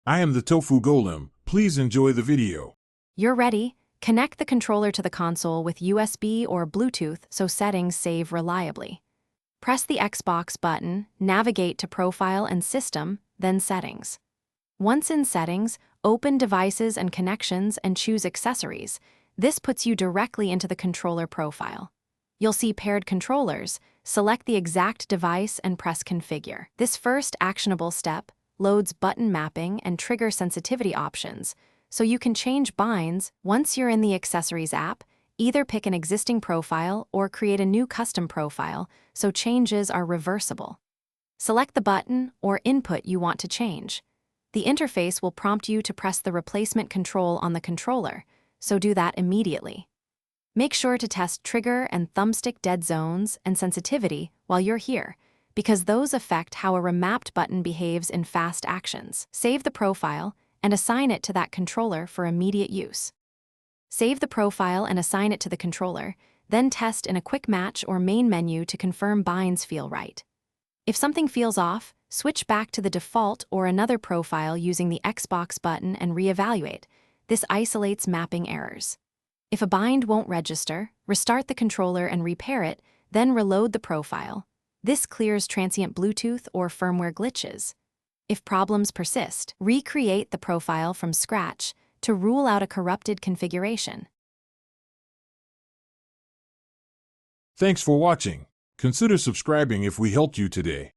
I am the Tofu Golem. Please enjoy the video. You're ready. Connect the controller to the console with USB or Bluetooth so settings save reliably. Press the Xbox button, navigate to Profile and System, then Settings. Once in Settings, open Devices and Connections and choose Accessories. This puts you directly into the controller profile. You'll see paired controllers. Select the exact device and press Configure. This first actionable step loads button mapping and trigger sensitivity options, so you can change binds. Once you're in the Accessories app. Either pick an existing profile or create a new custom profile, so changes are reversible. Select the button or input you want to change. The interface will prompt you to press the replacement control on the controller, so do that immediately. Make sure to test trigger and thumbstick dead zones and sensitivity while you're here, because those affect how a remapped button behaves in fast actions. Save the profile and assign it to that controller for immediate use. Save the profile and assign it to the controller, then test in a quick match or main menu to confirm binds feel right. If something feels off, switch back to the default or another profile using the Xbox button and reevaluate. This isolates mapping errors. If a bind won't register, restart the controller and repair it, then reload the profile. This clears transient Bluetooth or firmware glitches. If problems persist, recreate the profile from scratch to rule out a corrupted configuration. Thanks for watching. Consider subscribing if we helped you today.